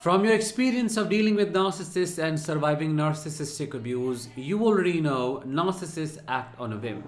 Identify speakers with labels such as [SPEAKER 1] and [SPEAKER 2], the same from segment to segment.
[SPEAKER 1] From your experience of dealing with narcissists and surviving narcissistic abuse, you already know narcissists act on a whim.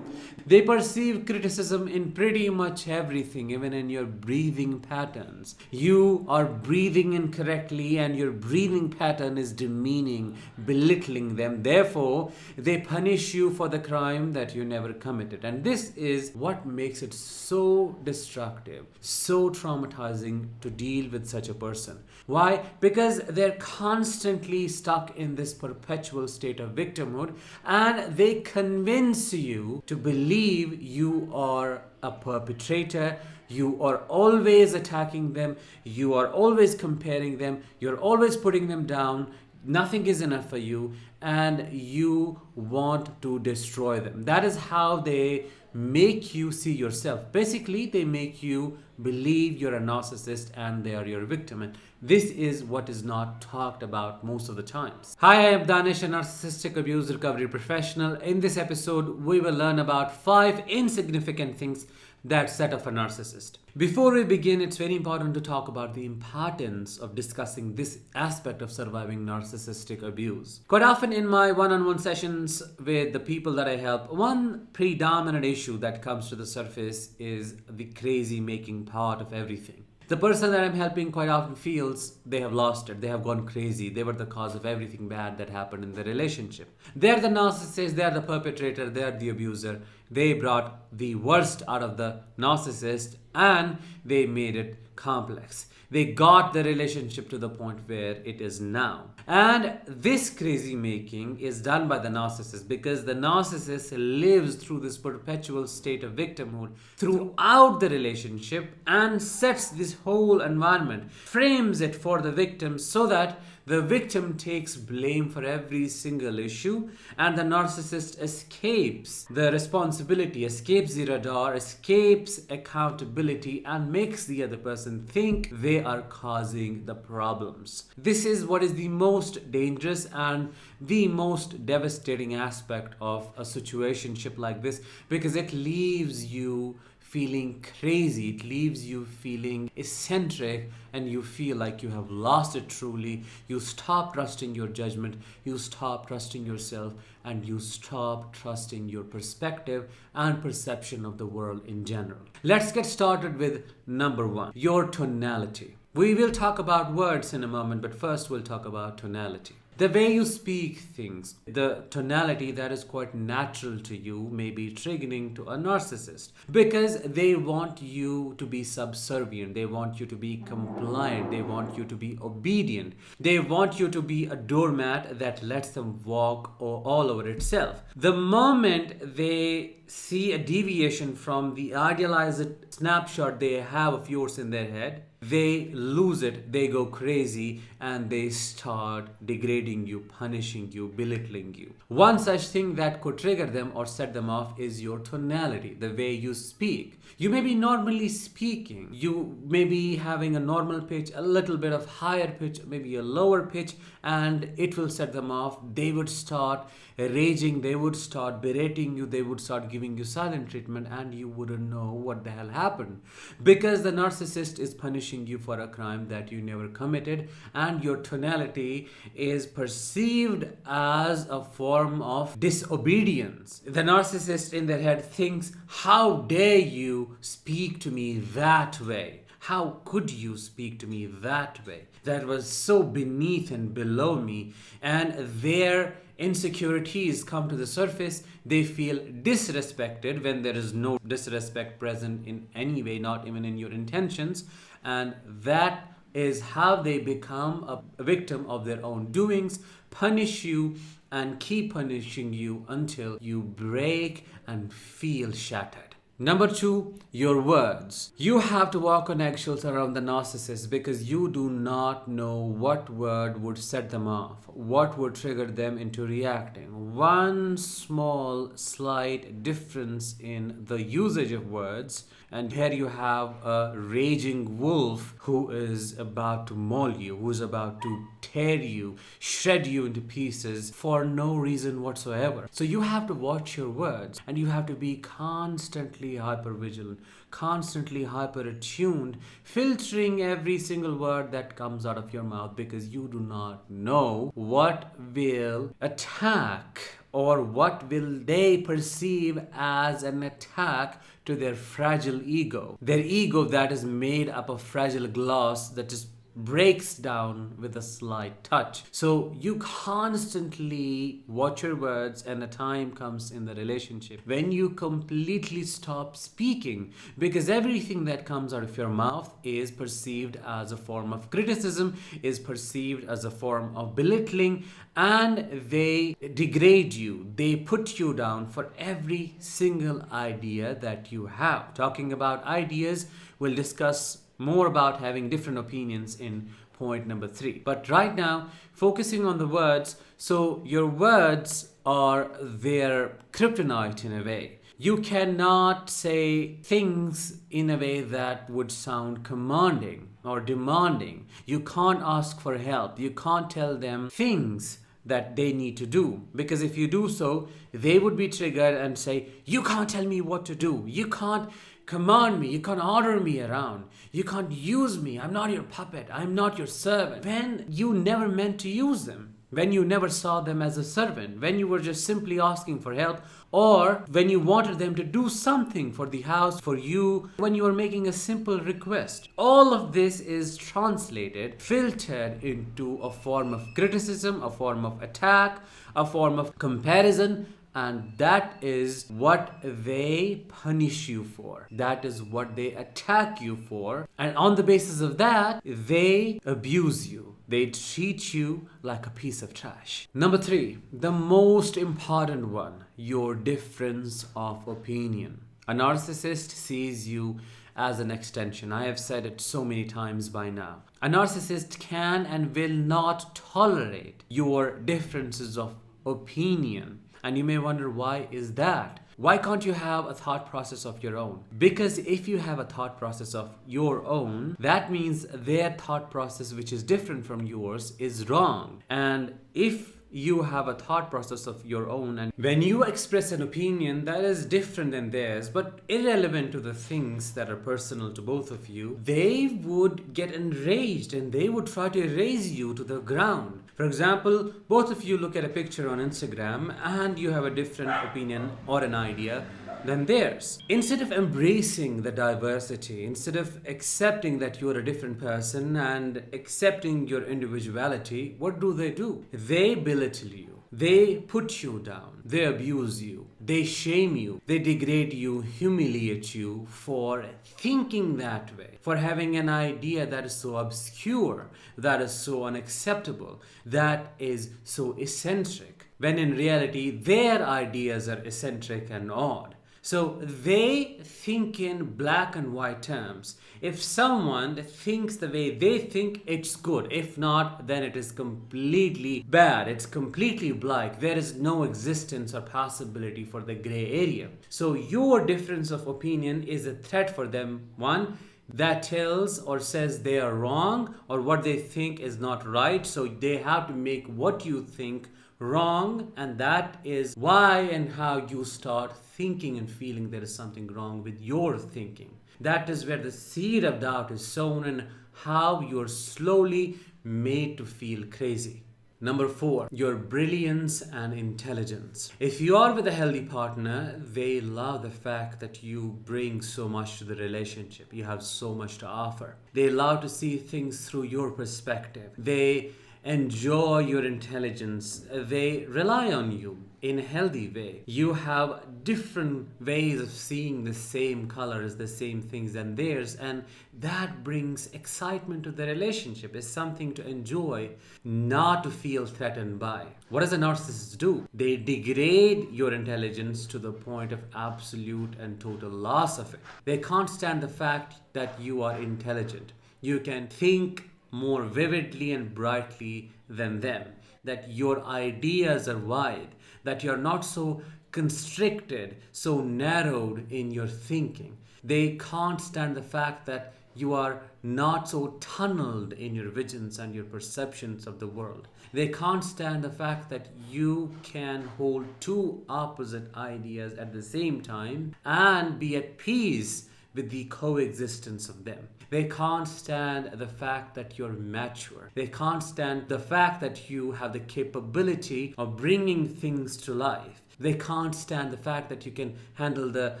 [SPEAKER 1] They perceive criticism in pretty much everything, even in your breathing patterns. You are breathing incorrectly, and your breathing pattern is demeaning, belittling them. Therefore, they punish you for the crime that you never committed. And this is what makes it so destructive, so traumatizing to deal with such a person. Why? Because they're constantly stuck in this perpetual state of victimhood, and they convince you to believe you are a perpetrator. You are always attacking them, you are always comparing them, you're always putting them down. Nothing is enough for you, and you want to destroy them. That is how they make you see yourself. Basically, they make you believe you're a narcissist and they are your victim. And this is what is not talked about most of the times. Hi, I am Danish, a narcissistic abuse recovery professional. In this episode, we will learn about 5 insignificant things that set off a narcissist. Before we begin, it's very important to talk about the importance of discussing this aspect of surviving narcissistic abuse. Quite often in my one-on-one sessions with the people that I help, one predominant issue that comes to the surface is the crazy making part of everything. The person that I'm helping quite often feels they have lost it, they have gone crazy, they were the cause of everything bad that happened in the relationship. They're the narcissist, they're the perpetrator, they're the abuser. They brought the worst out of the narcissist and they made it complex. They got the relationship to the point where it is now. And this crazy making is done by the narcissist because the narcissist lives through this perpetual state of victimhood throughout the relationship and sets this whole environment, frames it for the victim so that the victim takes blame for every single issue, and the narcissist escapes the responsibility, escapes the radar, escapes accountability, and makes the other person think they are causing the problems. This is what is the most dangerous and the most devastating aspect of a situationship like this, because it leaves you feeling crazy, it leaves you feeling eccentric, and you feel like you have lost it truly. You stop trusting your judgment, you stop trusting yourself, and you stop trusting your perspective and perception of the world in general. Let's get started with number 1, your tonality. We will talk about words in a moment, but first we'll talk about tonality. The way you speak things, the tonality that is quite natural to you may be triggering to a narcissist because they want you to be subservient, they want you to be compliant, they want you to be obedient, they want you to be a doormat that lets them walk all over itself. The moment they see a deviation from the idealized snapshot they have of yours in their head, they lose it, they go crazy, and they start degrading you, punishing you, belittling you. One such thing that could trigger them or set them off is your tonality, the way you speak. You may be normally speaking, you may be having a normal pitch, a little bit of higher pitch, maybe a lower pitch, and it will set them off. They would start raging, they would start berating you, they would start giving you silent treatment, and you wouldn't know what the hell happened because the narcissist is punishing you for a crime that you never committed, and your tonality is perceived as a form of disobedience. The narcissist in their head thinks, how dare you speak to me that way? How could you speak to me that way? That was so beneath and below me. And their insecurities come to the surface. They feel disrespected when there is no disrespect present in any way, not even in your intentions. And that is how they become a victim of their own doings, punish you, and keep punishing you until you break and feel shattered. Number 2, your words. You have to walk on eggshells around the narcissist because you do not know what word would set them off, what would trigger them into reacting. One small, slight difference in the usage of words, and here you have a raging wolf who is about to maul you, who is about to tear you, shred you into pieces for no reason whatsoever. So you have to watch your words, and you have to be constantly hyper vigilant, constantly hyper attuned, filtering every single word that comes out of your mouth because you do not know what will attack or what will they perceive as an attack to their fragile ego. Their ego that is made up of fragile glass that just breaks down with a slight touch. So you constantly watch your words, and a time comes in the relationship when you completely stop speaking because everything that comes out of your mouth is perceived as a form of criticism, is perceived as a form of belittling, and they degrade you. They put you down for every single idea that you have. Talking about ideas, we'll discuss more about having different opinions in point number 3. But right now, focusing on the words, so your words are their kryptonite in a way. You cannot say things in a way that would sound commanding or demanding. You can't ask for help. You can't tell them things that they need to do, because if you do so, they would be triggered and say, you can't tell me what to do. You can't command me. You can't order me around. You can't use me. I'm not your puppet. I'm not your servant. When you never meant to use them, when you never saw them as a servant, when you were just simply asking for help, or when you wanted them to do something for the house, for you, when you were making a simple request. All of this is translated, filtered into a form of criticism, a form of attack, a form of comparison, and that is what they punish you for. That is what they attack you for. And on the basis of that, they abuse you. They treat you like a piece of trash. Number 3, the most important one, your difference of opinion. A narcissist sees you as an extension. I have said it so many times by now. A narcissist can and will not tolerate your differences of opinion. And you may wonder, why is that? Why can't you have a thought process of your own? Because if you have a thought process of your own, that means their thought process, which is different from yours, is wrong. And if you have a thought process of your own, and when you express an opinion that is different than theirs but irrelevant to the things that are personal to both of you, they would get enraged and they would try to erase you to the ground. For example, both of you look at a picture on Instagram and you have a different opinion or an idea than theirs. Instead of embracing the diversity, instead of accepting that you are a different person and accepting your individuality, what do? They belittle you. They put you down. They abuse you. They shame you. They degrade you, humiliate you for thinking that way, for having an idea that is so obscure, that is so unacceptable, that is so eccentric, when in reality their ideas are eccentric and odd. So they think in black and white terms. If someone thinks the way they think, it's good. If not, then it is completely bad. It's completely black. There is no existence or possibility for the gray area. So your difference of opinion is a threat for them. One, that tells or says they are wrong, or what they think is not right. So they have to make what you think wrong, and that is why and how you start thinking and feeling there is something wrong with your thinking. That is where the seed of doubt is sown and how you're slowly made to feel crazy. Number 4, your brilliance and intelligence. If you are with a healthy partner, they love the fact that you bring so much to the relationship. You have so much to offer. They love to see things through your perspective. They enjoy your intelligence. They rely on you in a healthy way. You have different ways of seeing the same colors, the same things than theirs, and that brings excitement to the relationship. It's something to enjoy, not to feel threatened by. What does a narcissist do? They degrade your intelligence to the point of absolute and total loss of it. They can't stand the fact that you are intelligent. You can think more vividly and brightly than them, that your ideas are wide, that you're not so constricted, so narrowed in your thinking. They can't stand the fact that you are not so tunneled in your visions and your perceptions of the world. They can't stand the fact that you can hold two opposite ideas at the same time and be at peace with the coexistence of them. They can't stand the fact that you're mature. They can't stand the fact that you have the capability of bringing things to life. They can't stand the fact that you can handle the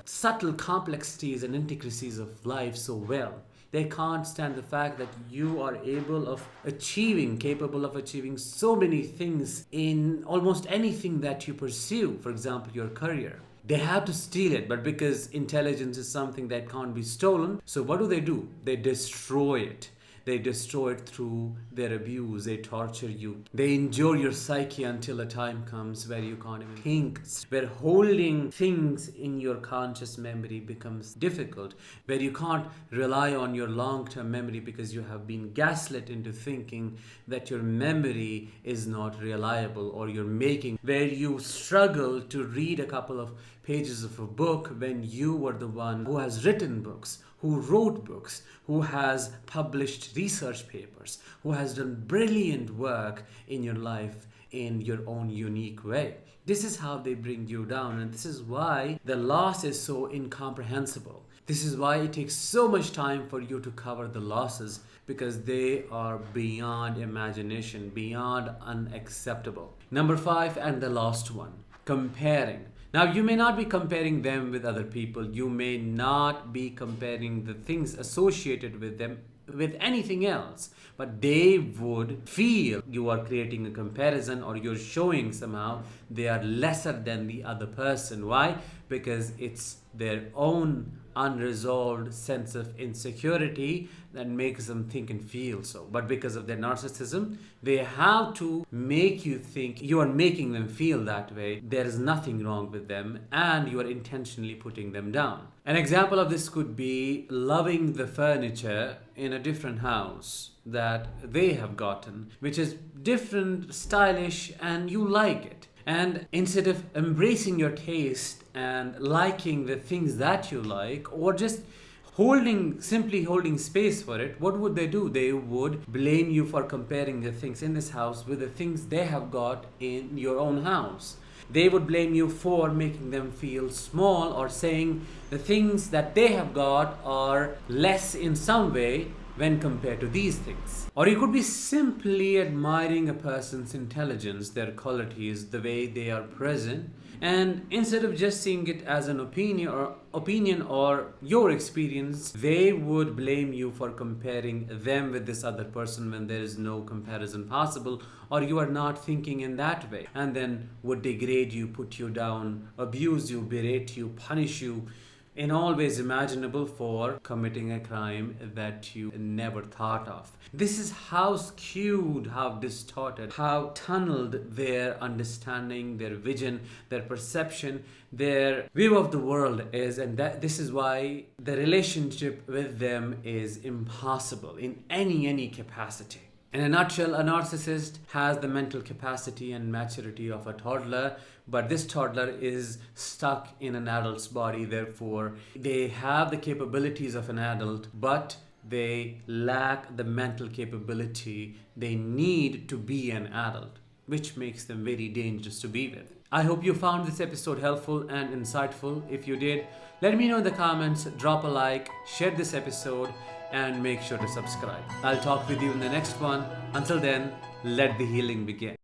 [SPEAKER 1] subtle complexities and intricacies of life so well. They can't stand the fact that you are capable of achieving so many things in almost anything that you pursue, for example, your career. They have to steal it, but because intelligence is something that can't be stolen, so what do? They destroy it. They destroy it through their abuse. They torture you. They injure your psyche until a time comes where you can't even think, where holding things in your conscious memory becomes difficult, where you can't rely on your long-term memory because you have been gaslit into thinking that your memory is not reliable, or where you struggle to read a couple of pages of a book when you were the one who has written books, who wrote books, who has published research papers, who has done brilliant work in your life in your own unique way. This is how they bring you down, and this is why the loss is so incomprehensible. This is why it takes so much time for you to cover the losses, because they are beyond imagination, beyond unacceptable. Number 5, and the last one, comparing. Now, you may not be comparing them with other people. You may not be comparing the things associated with them with anything else, but they would feel you are creating a comparison, or you're showing somehow they are lesser than the other person. Why? Because it's their own unresolved sense of insecurity that makes them think and feel so. But because of their narcissism, they have to make you think you are making them feel that way. There is nothing wrong with them, and you are intentionally putting them down. An example of this could be loving the furniture in a different house that they have gotten, which is different, stylish, and you like it. And instead of embracing your taste and liking the things that you like, or just simply holding space for it, what would they do? They would blame you for comparing the things in this house with the things they have got in your own house. They would blame you for making them feel small, or saying the things that they have got are less in some way when compared to these things. Or you could be simply admiring a person's intelligence, their qualities, the way they are present, and instead of just seeing it as an opinion or your experience, they would blame you for comparing them with this other person when there is no comparison possible, or you are not thinking in that way, and then would degrade you, put you down, abuse you, berate you, punish you in all ways imaginable for committing a crime that you never thought of. This is how skewed, how distorted, how tunneled their understanding, their vision, their perception, their view of the world is, and this is why the relationship with them is impossible in any capacity. In a nutshell, a narcissist has the mental capacity and maturity of a toddler, but this toddler is stuck in an adult's body. Therefore, they have the capabilities of an adult, but they lack the mental capability they need to be an adult, which makes them very dangerous to be with. I hope you found this episode helpful and insightful. If you did, let me know in the comments, drop a like, share this episode, and make sure to subscribe. I'll talk with you in the next one. Until then, let the healing begin.